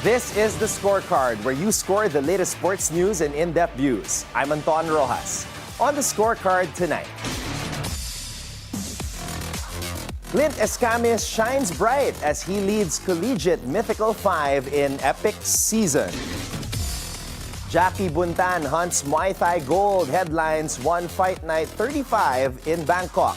This is the Scorecard, where you score the latest sports news and in-depth views. I'm Anton Roxas. On the Scorecard tonight, Clint Escamis shines bright as he leads collegiate Mythical Five in epic season. Jackie Buntan hunts Muay Thai gold, headlines One Fight Night 35 in Bangkok.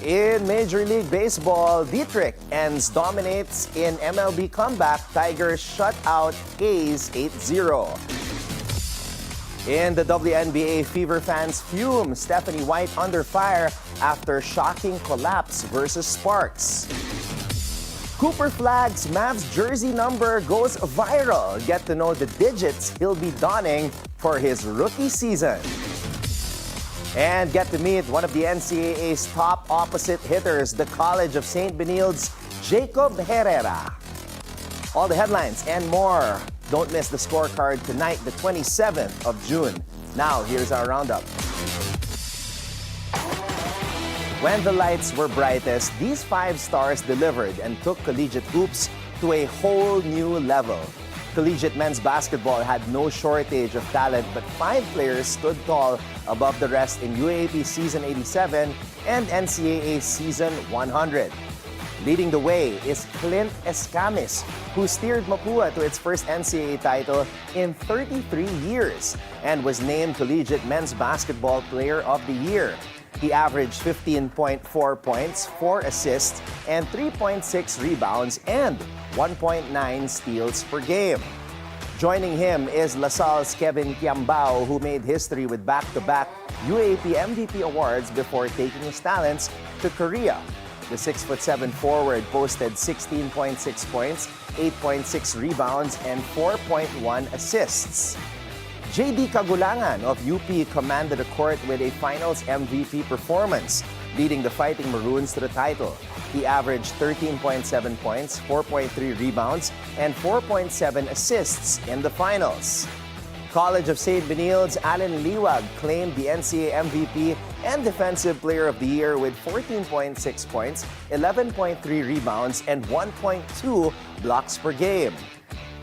In Major League Baseball, Dietrich Enns dominates in MLB comeback. Tigers shut out A's 8-0. In the WNBA, Fever fans fume. Stephanie White under fire after shocking collapse versus Sparks. Cooper Flagg's Mavs jersey number goes viral. Get to know the digits he'll be donning for his rookie season. And get to meet one of the NCAA's top opposite hitters, the College of St. Benilde's Jacob Herrera. All the headlines and more. Don't miss the Scorecard tonight, the 27th of June. Now, here's our roundup. When the lights were brightest, these five stars delivered and took collegiate hoops to a whole new level. Collegiate men's basketball had no shortage of talent, but five players stood tall above the rest in UAAP Season 87 and NCAA Season 100. Leading the way is Clint Escamis, who steered Mapua to its first NCAA title in 33 years and was named Collegiate Men's Basketball Player of the Year. He averaged 15.4 points, 4 assists, and 3.6 rebounds, and 1.9 steals per game. Joining him is LaSalle's Kevin Kiambao, who made history with back-to-back UAAP MVP awards before taking his talents to Korea. The 6'7" forward posted 16.6 points, 8.6 rebounds, and 4.1 assists. JD Kagulangan of UP commanded the court with a finals MVP performance, leading the Fighting Maroons to the title. He averaged 13.7 points, 4.3 rebounds, and 4.7 assists in the finals. College of St. Benilde's Allen Liwag claimed the NCAA MVP and Defensive Player of the Year with 14.6 points, 11.3 rebounds, and 1.2 blocks per game.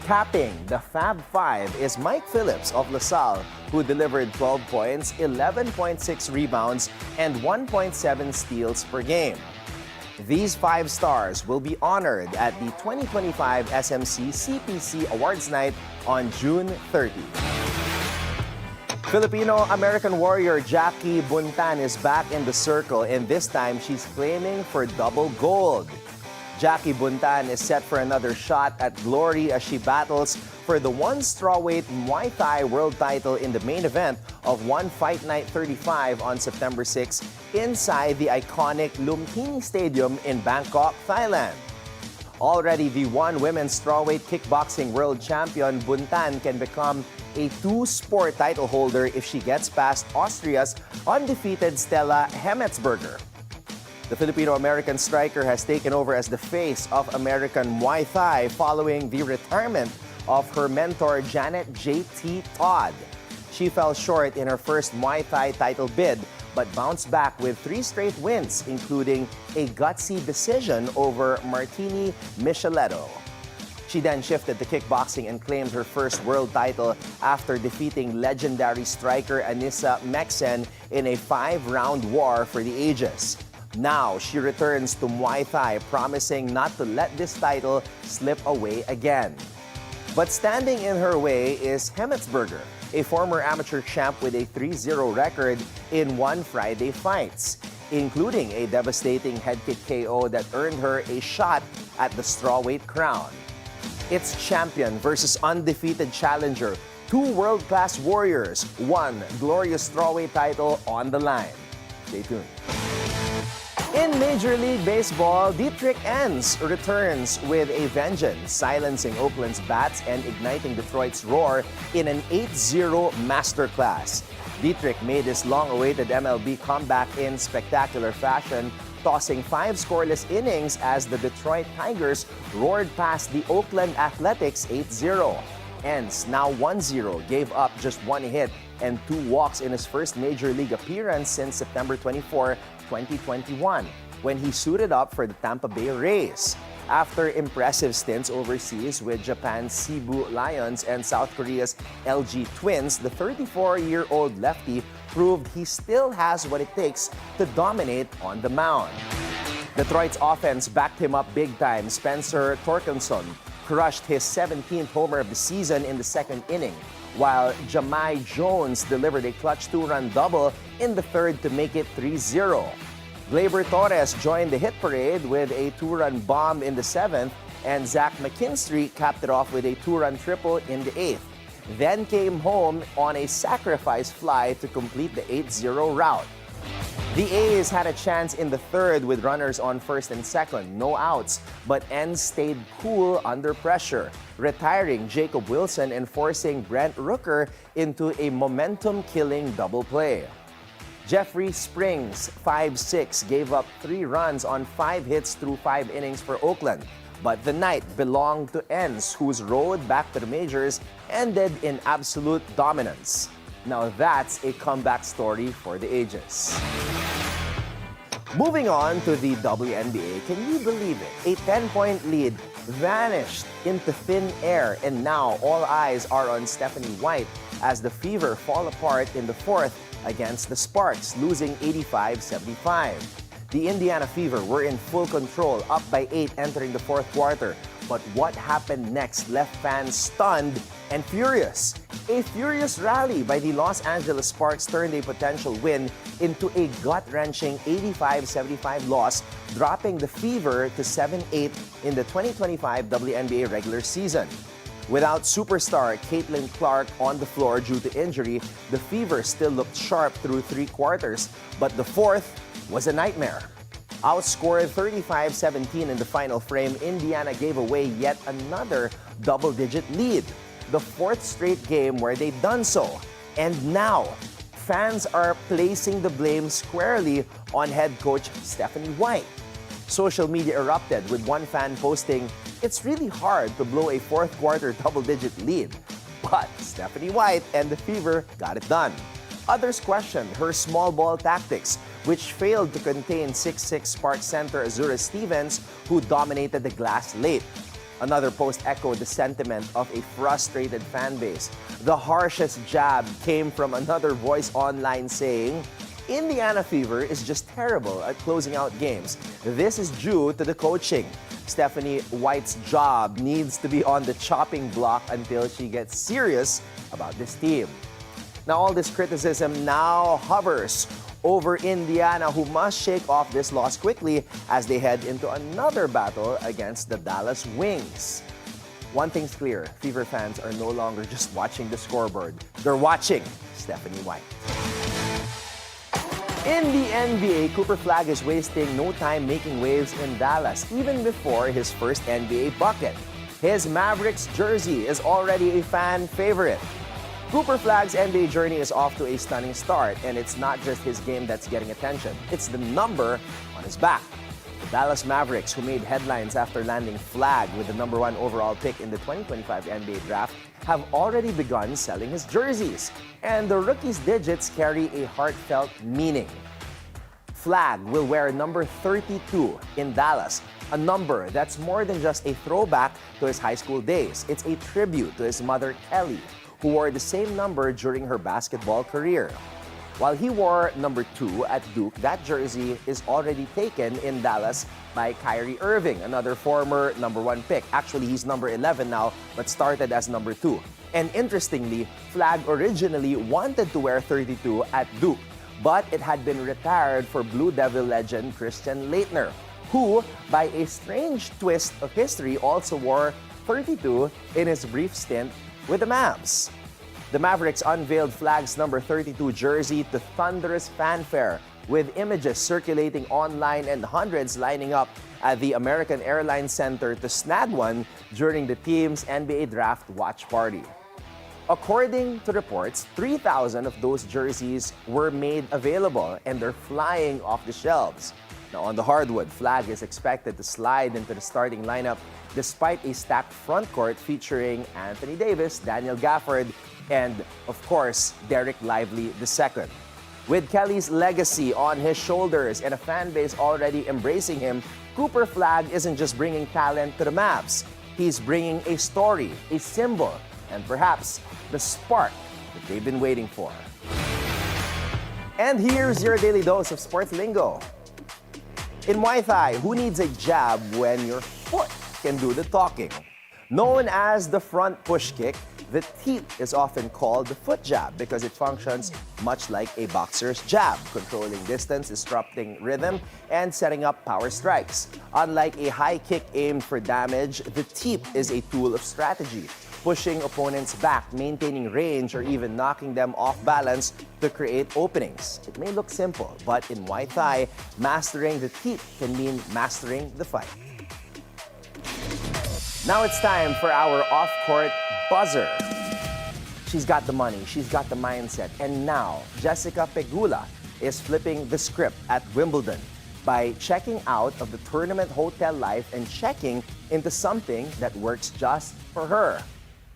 Capping the Fab Five is Mike Phillips of LaSalle, who delivered 12 points, 11.6 rebounds, and 1.7 steals per game. These five stars will be honored at the 2025 SMC CPC Awards Night on June 30. Filipino-American warrior Jackie Buntan is back in the circle, and this time she's claiming for double gold. Jackie Buntan is set for another shot at glory as she battles for the one strawweight Muay Thai world title in the main event of One Fight Night 35 on September 6 inside the iconic Lumpini Stadium in Bangkok, Thailand. Already the one women's strawweight kickboxing world champion, Buntan can become a two-sport title holder if she gets past Austria's undefeated Stella Hemmetsberger. The Filipino-American striker has taken over as the face of American Muay Thai following the retirement of her mentor Janet J.T. Todd. She fell short in her first Muay Thai title bid, but bounced back with 3 straight wins, including a gutsy decision over Martini Micheletto. She then shifted to kickboxing and claimed her first world title after defeating legendary striker Anissa Meksen in a 5-round war for the ages. Now, she returns to Muay Thai, promising not to let this title slip away again. But standing in her way is Hemmetsberger, a former amateur champ with a 3-0 record in 1 Friday fights, including a devastating head kick KO that earned her a shot at the strawweight crown. It's champion versus undefeated challenger, 2 world-class warriors, 1 glorious strawweight title on the line. Stay tuned. In Major League Baseball, Dietrich Enns returns with a vengeance, silencing Oakland's bats and igniting Detroit's roar in an 8-0 masterclass. Dietrich made his long-awaited MLB comeback in spectacular fashion, tossing 5 scoreless innings as the Detroit Tigers roared past the Oakland Athletics 8-0. Enns, now 1-0, gave up just 1 hit and 2 walks in his first Major League appearance since September 24, 2021, when he suited up for the Tampa Bay Rays. After impressive stints overseas with Japan's Cebu Lions and South Korea's LG Twins, the 34-year-old lefty proved he still has what it takes to dominate on the mound. Detroit's offense backed him up big time. Spencer Torkelson crushed his 17th homer of the season in the second inning, while Jamai Jones delivered a clutch two-run double in the third to make it 3-0. Gleyber Torres joined the hit parade with a two-run bomb in the seventh, and Zach McKinstry capped it off with a two-run triple in the eighth. Then came home on a sacrifice fly to complete the 8-0 rout. The A's had a chance in the third with runners on first and second, no outs, but Enns stayed cool under pressure, retiring Jacob Wilson and forcing Brent Rooker into a momentum-killing double play. Jeffrey Springs, 5'6", gave up 3 runs on 5 hits through 5 innings for Oakland. But the night belonged to Enns, whose road back to the majors ended in absolute dominance. Now that's a comeback story for the ages. Moving on to the WNBA, can you believe it? A 10-point lead vanished into thin air, and now all eyes are on Stephanie White as the Fever fall apart in the fourth against the Sparks, losing 85-75. The Indiana Fever were in full control, up by 8 entering the fourth quarter. But what happened next left fans stunned and furious. A furious rally by the Los Angeles Sparks turned a potential win into a gut-wrenching 85-75 loss, dropping the Fever to 7-8 in the 2025 WNBA regular season. Without superstar Caitlin Clark on the floor due to injury, the Fever still looked sharp through 3 quarters, but the fourth was a nightmare. Outscored 35-17 in the final frame, Indiana gave away yet another double-digit lead, the 4th straight game where they've done so. And now, fans are placing the blame squarely on head coach Stephanie White. Social media erupted with one fan posting, "It's really hard to blow a 4th quarter double-digit lead, but Stephanie White and the Fever got it done." Others questioned her small ball tactics, which failed to contain 6'6" Sparks center Azura Stevens, who dominated the glass late. Another post echoed the sentiment of a frustrated fan base. The harshest jab came from another voice online saying, "Indiana Fever is just terrible at closing out games. This is due to the coaching. Stephanie White's job needs to be on the chopping block until she gets serious about this team." Now, all this criticism now hovers over Indiana, who must shake off this loss quickly as they head into another battle against the Dallas Wings. One thing's clear, Fever fans are no longer just watching the scoreboard. They're watching Stephanie White. In the NBA, Cooper Flagg is wasting no time making waves in Dallas, even before his first NBA bucket. His Mavericks jersey is already a fan favorite. Cooper Flagg's NBA journey is off to a stunning start, and it's not just his game that's getting attention. It's the number on his back. The Dallas Mavericks, who made headlines after landing Flagg with the #1 overall pick in the 2025 NBA draft, have already begun selling his jerseys. And the rookie's digits carry a heartfelt meaning. Flagg will wear number 32 in Dallas, a number that's more than just a throwback to his high school days. It's a tribute to his mother, Kelly, who wore the same number during her basketball career. While he wore number 2 at Duke, that jersey is already taken in Dallas by Kyrie Irving, another former #1 pick. Actually, he's number 11 now, but started as number 2. And interestingly, Flagg originally wanted to wear 32 at Duke, but it had been retired for Blue Devil legend Christian Laettner, who, by a strange twist of history, also wore 32 in his brief stint with the Mavs. The Mavericks unveiled Flagg's number 32 jersey to thunderous fanfare, with images circulating online and hundreds lining up at the American Airlines Center to snag one during the team's NBA draft watch party. According to reports, 3,000 of those jerseys were made available, and they're flying off the shelves. Now, on the hardwood, Flagg is expected to slide into the starting lineup despite a stacked front court featuring Anthony Davis, Daniel Gafford, and, of course, Derek Lively II. With Kelly's legacy on his shoulders and a fan base already embracing him, Cooper Flagg isn't just bringing talent to the Mavs. He's bringing a story, a symbol, and perhaps the spark that they've been waiting for. And here's your daily dose of sports lingo. In Muay Thai, who needs a jab when your foot can do the talking? Known as the front push kick, the teep is often called the foot jab because it functions much like a boxer's jab, controlling distance, disrupting rhythm, and setting up power strikes. Unlike a high kick aimed for damage, the teep is a tool of strategy, pushing opponents back, maintaining range, or even knocking them off balance to create openings. It may look simple, but in Muay Thai, mastering the teep can mean mastering the fight. Now it's time for our off-court buzzer. She's got the money, she's got the mindset, and now Jessica Pegula is flipping the script at Wimbledon by checking out of the tournament hotel life and checking into something that works just for her.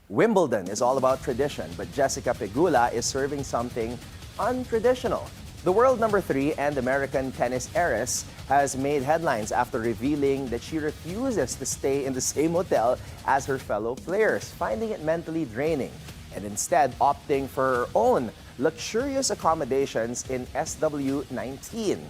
Wimbledon is all about tradition, but Jessica Pegula is serving something untraditional. The world number 3 and American tennis heiress has made headlines after revealing that she refuses to stay in the same hotel as her fellow players, finding it mentally draining, and instead opting for her own luxurious accommodations in SW19.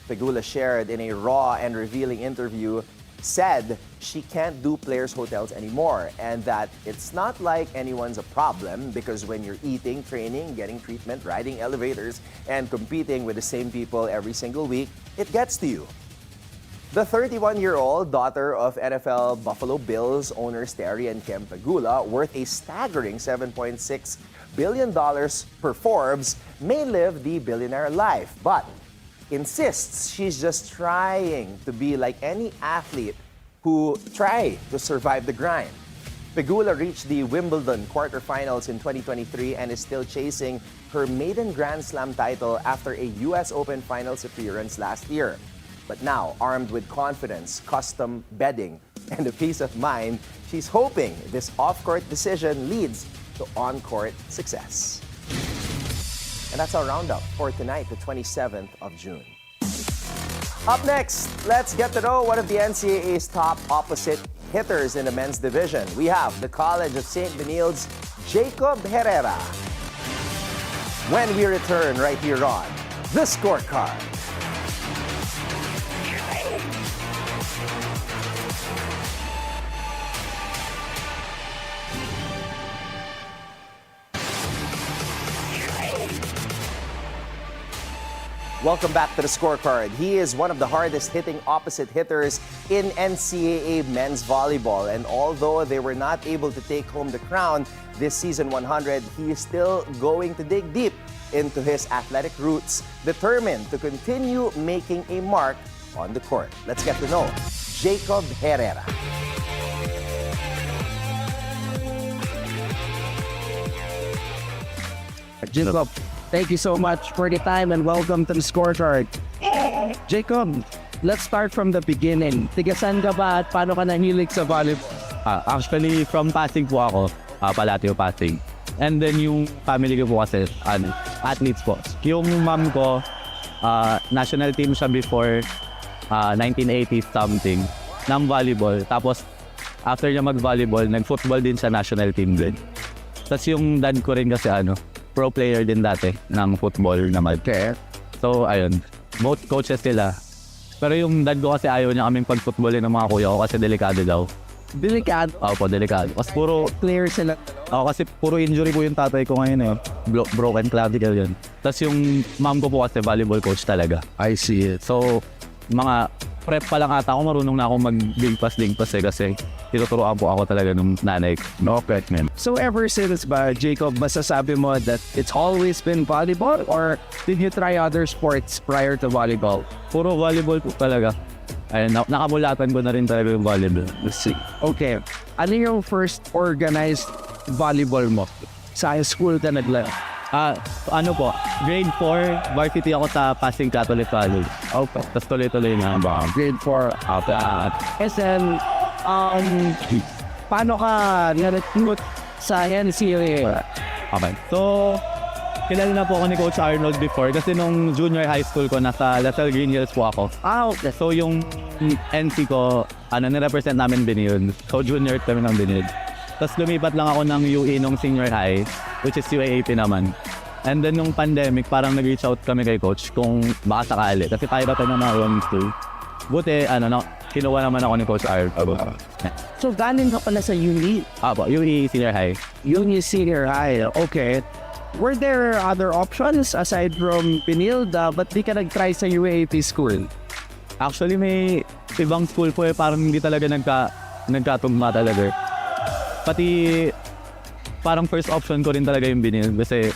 Pegula shared in a raw and revealing interview, said she can't do players' hotels anymore and that it's not like anyone's a problem because when you're eating, training, getting treatment, riding elevators, and competing with the same people every single week, it gets to you. The 31-year-old daughter of NFL Buffalo Bills owners Terry and Kim Pegula, worth a staggering $7.6 billion per Forbes, may live the billionaire life, but insists she's just trying to be like any athlete who try to survive the grind. Pegula reached the Wimbledon quarterfinals in 2023 and is still chasing her maiden Grand Slam title after a US Open finals appearance last year. But now, armed with confidence, custom bedding, and a peace of mind, she's hoping this off-court decision leads to on-court success. And that's our roundup for tonight, the 27th of June. Up next, let's get to know one of the NCAA's top opposite hitters in the men's division. We have the College of St. Benilde's Jacob Herrera. When we return right here on The Scorecard. Welcome back to The Scorecard. He is one of the hardest hitting opposite hitters in NCAA men's volleyball. And although they were not able to take home the crown this season 100, he is still going to dig deep into his athletic roots, determined to continue making a mark on the court. Let's get to know Jacob Herrera. Jacob, thank you so much for the time and welcome to The Scorecard. Jacob, let's start from the beginning. Tiga saan ka ba at paano ka nahilig sa volleyball? Actually, from Pasig po ako, Palatio Pasig. And then yung family ko po kasi, athletes po. Yung mom ko, national team siya before 1980s something ng volleyball. Tapos, after niya mag-volleyball, nag-football din sa national team din. Tapos yung dad ko rin kasi pro player din dati ng football naman. Okay. So, ayun. Both coaches sila. Pero yung dad ko kasi ayaw niya kaming pag-footballin ng mga kuya ko kasi delikado daw. Delikado? Opo, delikado. Kasi puro player sila. kasi puro injury po yung tatay ko ngayon broken clavicle yun. Tapos yung mom ko po kasi volleyball coach talaga. I see it. So, mga prep pa lang ata ako, marunong na ako mag-digpas kasi tinuturoan po ako talaga ng nanay ko. Okay. So ever since ba, Jacob, masasabi mo that it's always been volleyball or did you try other sports prior to volleyball? Puro volleyball po talaga. Ayun, nakamulatan ko na rin talaga yung volleyball. Let's see. Okay. Ano yung first organized volleyball mo? Sa school ka naglaro? Grade 4, varsity ako sa Pasig Catholic College. Okay. Tapos tuloy-tuloy na ba? Grade 4. Okay. And then, paano ka na-recruit sa NCAA? Okay. So, kilala na po ako ni Coach Arnold before kasi nung junior high school ko, nasa Lasal Green Hills po ako. Okay. So yung NC ko, nirepresent namin Benilde. So junior kami ng Benilde. Tapos lumipat lang ako ng UE nung senior high, which is UAAP naman. And then nung pandemic, parang nag-reach out kami kay Coach kung baka sakali. Kasi pahirapan naman ako yung school. Buti, kinuha naman ako ni Coach Arnold. So, galing ka pala sa uni? Apo, UE senior high. Uni senior high, okay. Were there other options aside from Benilde? Ba't di ka nag-try sa UAAP school? Actually, may ibang school po parang hindi talaga nagkatugma talaga. Pati, parang first option ko rin talaga yung Benilde kasi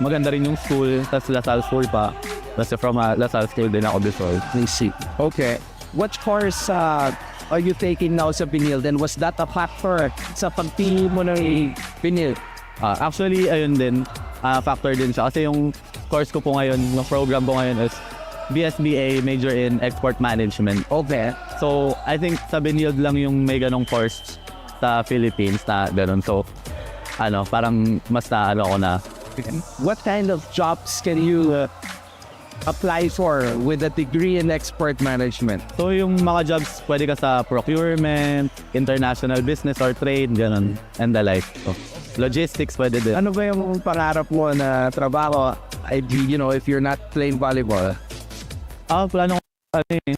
maganda rin yung school, tapos Lasal school pa. Kasi from Lasal school din ako before. I see. Okay. What course are you taking now sa Benilde? And was that a factor sa pagpili mo ng Benilde? Actually, ayun din. Factor din siya. Kasi yung course ko po ngayon, yung program ko ngayon is BSBA, major in export management. Okay. So, I think sa Benilde lang yung may ganong course sa Philippines na ganon. So, parang mas ako na. What kind of jobs can you apply for with a degree in export management? So yung mga jobs, pwede ka sa procurement, international business or trade, gano'n, and the like. So, logistics pwede din. Ano ba yung pangarap mo na trabaho, if you're not playing volleyball? Plano ko,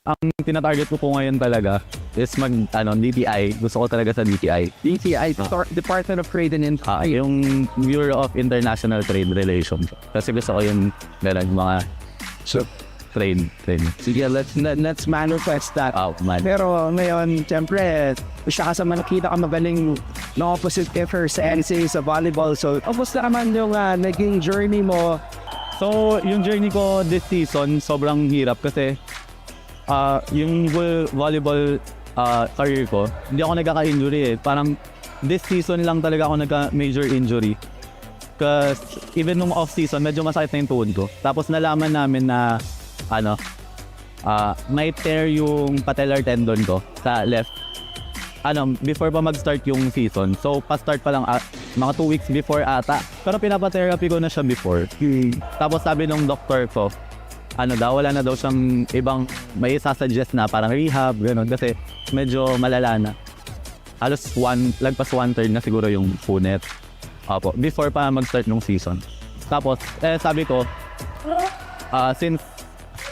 ang tinatarget ko po ngayon talaga is DTI. Gusto ko talaga sa DTI. DTI, Department of Trade and Industry. Yung Bureau of International Trade Relations. Kasi gusto ko yung mga trade. Sige, let's manifest that. Pero ngayon, siyempre, siya ka sa nakita ka magaling na opposite differ sa NCAA sa volleyball. So, kamusta naman yung naging journey mo? So, yung journey ko this season, sobrang hirap kasi yung volleyball career ko, hindi ako nagkaka-injury eh. Parang this season lang talaga ako nagka-major injury. Because even nung off-season, medyo masakit na yung tuhod ko. Tapos nalaman namin na may tear yung patellar tendon ko sa left. Before pa mag-start yung season. So, pa-start pa lang mga 2 weeks before ata. Pero pinapa-therapy ko na siya before. Tapos sabi nung doctor ko, wala na daw siyang ibang may isasuggest na parang rehab, gano'n. Kasi medyo malala na. Halos lagpas 1/3 na siguro yung punit. Opo, before pa mag-start nung season. Tapos, sabi ko, since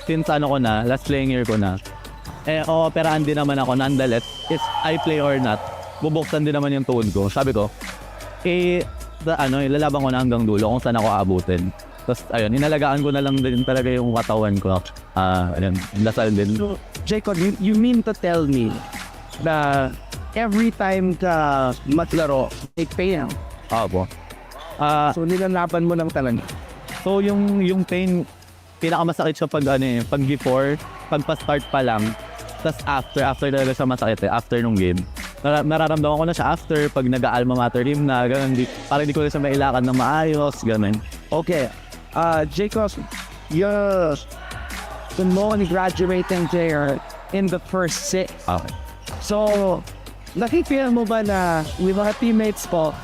ko na, last playing year ko na, operahan din naman ako nonetheless, if I play or not, bubuksan din naman yung tuhod ko. Sabi ko, ilalaban ko na hanggang dulo kung saan ako aabutin. Tapos, ayun, inalagaan ko na lang din talaga yung katawan ko. Lasal din. So, Jacob, you mean to tell me na every time ka maglaro, may pain? Opo. So, nilalaban mo ng talaga? So, yung pain, pinakamasakit siya pag before, pagpa-start pa lang. Tapos after talaga siya masakit after nung game. Nararamdaman ko na siya after, pag nag-alma mater team na, gano'n, parang hindi ko na siya mailakad ng maayos, gano'n. Okay. Jacob, you're the most graduating player in the first 6. Okay. So, nakikita mo ba na with mga teammates po,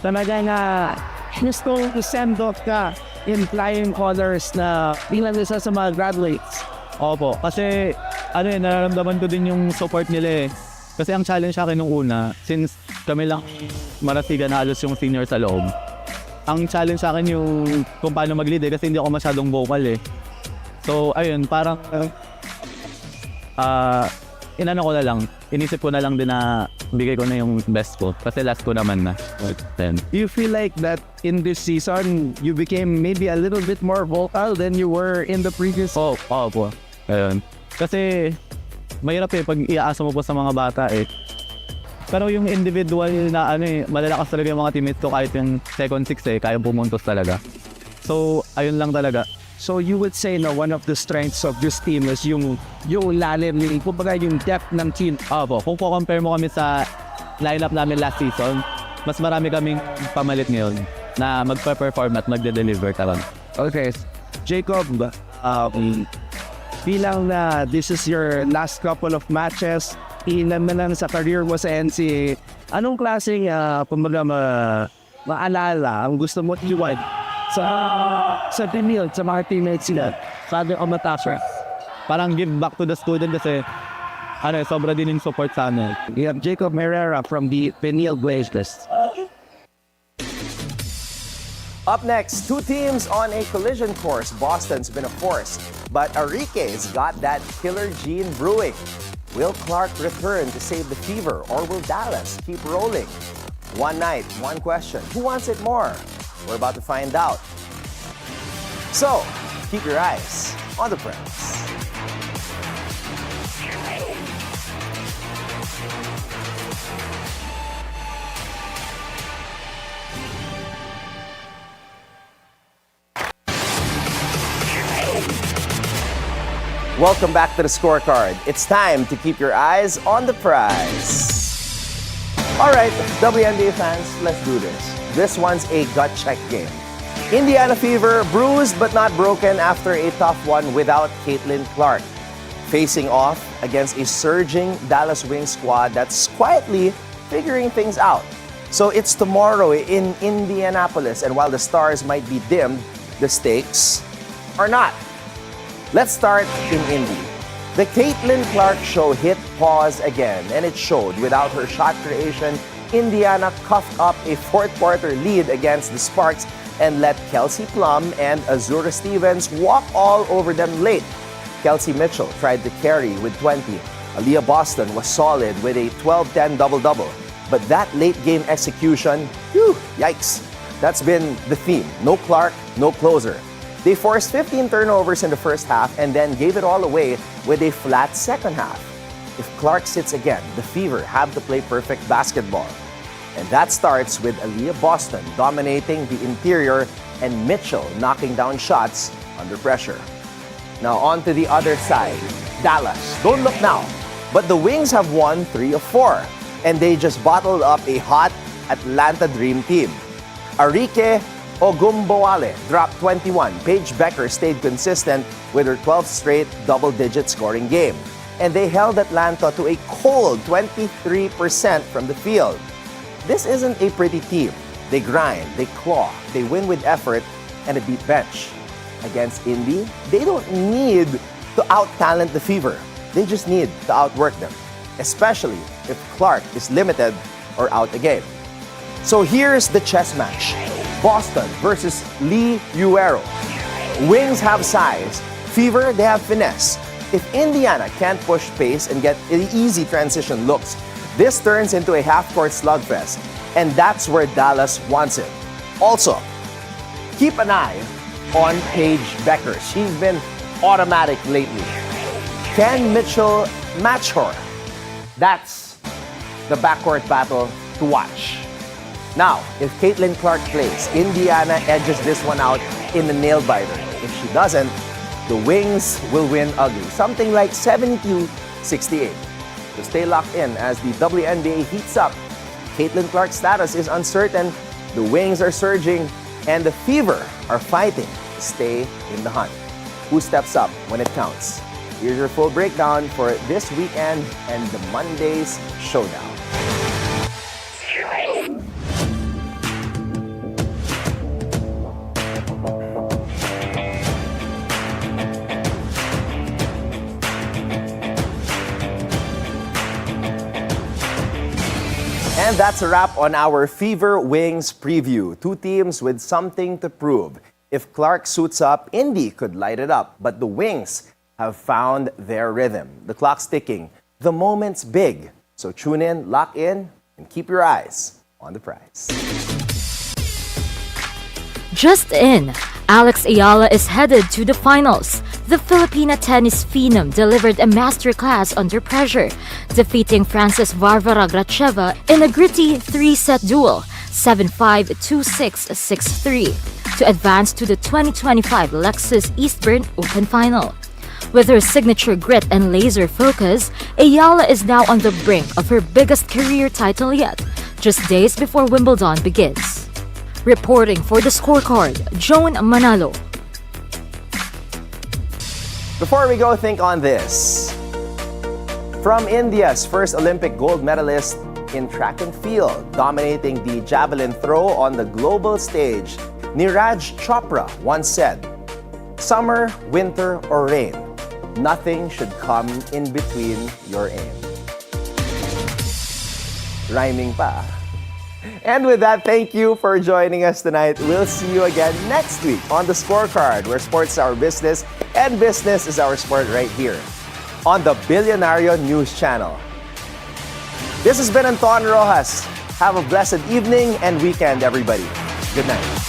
talaga na gusto send off ka in flying colors na bilang isa sa mga graduates? Opo, kasi nararamdaman ko din yung support nila eh. Kasi ang challenge sa akin nung una, since kami lang marasigan na halos yung senior sa loob, ang challenge sa akin yung kung paano mag-lead eh, kasi hindi ako masyadong vocal eh. So, ayun, parang ko na lang, inisip ko na lang din na bigay ko na yung best ko. Kasi last ko naman na. You feel like that in this season, you became maybe a little bit more vocal than you were in the previous? Oo po. Ayun. Kasi, mahirap eh, pag iaasa mo po sa mga bata eh. Pero yung individual na malalakas talaga yung mga teammates ko kahit yung second 6 eh, kaya pumuntos talaga. So, ayun lang talaga. So you would say na one of the strengths of this team is yung lalim, kumbaga yung depth ng team. Opo, kung compare mo kami sa lineup namin last season, mas marami kaming pamalit ngayon na magpa-perform at magde-deliver talaga. Okay, Jacob, bilang na this is your last couple of matches, ilan na lang sa career mo sa NCAA, anong klaseng maalala ang gusto mo iwan sa Benilde, sa mga teammates nila. Sabi ko matasra. Parang give back to the student kasi sobra din yung support sa amin. We have Jacob Herrera from the Benilde Blazers. Up next, two teams on a collision course. Boston's been a force, but Enrique's got that killer gene brewing. Will Clark return to save the fever, or will Dallas keep rolling? One night, one question. Who wants it more? We're about to find out. So, keep your eyes on the prize. Welcome back to the Scorecard. It's time to keep your eyes on the prize. All right, WNBA fans, let's do this. This one's a gut check game. Indiana Fever bruised but not broken after a tough one without Caitlin Clark. Facing off against a surging Dallas Wings squad that's quietly figuring things out. So it's tomorrow in Indianapolis, and while the stars might be dimmed, the stakes are not. Let's start in Indy. The Caitlin Clark show hit pause again, and it showed. Without her shot creation, Indiana coughed up a fourth quarter lead against the Sparks and let Kelsey Plum and Azura Stevens walk all over them late. Kelsey Mitchell tried to carry with 20. Aaliyah Boston was solid with a 12-10 double-double. But that late game execution, yikes. That's been the theme. No Clark, no closer. They forced 15 turnovers in the first half and then gave it all away with a flat second half. If Clark sits again, the Fever have to play perfect basketball. And that starts with Aaliyah Boston dominating the interior and Mitchell knocking down shots under pressure. Now on to the other side, Dallas. Don't look now, but the Wings have won 3 of 4, and they just bottled up a hot Atlanta Dream team. Enrique Ogumboale dropped 21. Paige Becker stayed consistent with her 12th straight double-digit scoring game. And they held Atlanta to a cold 23% from the field. This isn't a pretty team. They grind, they claw, they win with effort and a deep bench. Against Indy, they don't need to out-talent the Fever. They just need to outwork them, especially if Clark is limited or out a game. So here's the chess match. Boston versus Lee Uero. Wings have size. Fever, they have finesse. If Indiana can't push pace and get easy transition looks, this turns into a half-court slugfest. And that's where Dallas wants it. Also, keep an eye on Paige Becker. She's been automatic lately. Can Mitchell match her? That's the backcourt battle to watch. Now, if Caitlin Clark plays, Indiana edges this one out in the nail-biter. If she doesn't, the Wings will win ugly, something like 72-68. So stay locked in as the WNBA heats up. Caitlin Clark's status is uncertain, the Wings are surging, and the Fever are fighting to stay in the hunt. Who steps up when it counts? Here's your full breakdown for this weekend and the Monday's showdown. And that's a wrap on our Fever Wings preview. Two teams with something to prove. If Clark suits up, Indy could light it up. But the Wings have found their rhythm. The clock's ticking. The moment's big. So tune in, lock in, and keep your eyes on the prize. Just in, Alex Ayala is headed to the finals. The Filipina tennis phenom delivered a masterclass under pressure, defeating Frances Varvara Gracheva in a gritty 3-set duel, 7-5, 2-6, 6-3, to advance to the 2025 Lexus Eastbourne Open Final. With her signature grit and laser focus, Ayala is now on the brink of her biggest career title yet, just days before Wimbledon begins. Reporting for the Scorecard, Joan Manalo. Before we go, think on this. From India's first Olympic gold medalist in track and field, dominating the javelin throw on the global stage, Niraj Chopra once said, "Summer, winter, or rain, nothing should come in between your aim." Rhyming pa. And with that, thank you for joining us tonight. We'll see you again next week on The Scorecard, where sports is our business and business is our sport right here on the Bilyonaryo News Channel. This has been Anton Roxas. Have a blessed evening and weekend, everybody. Good night.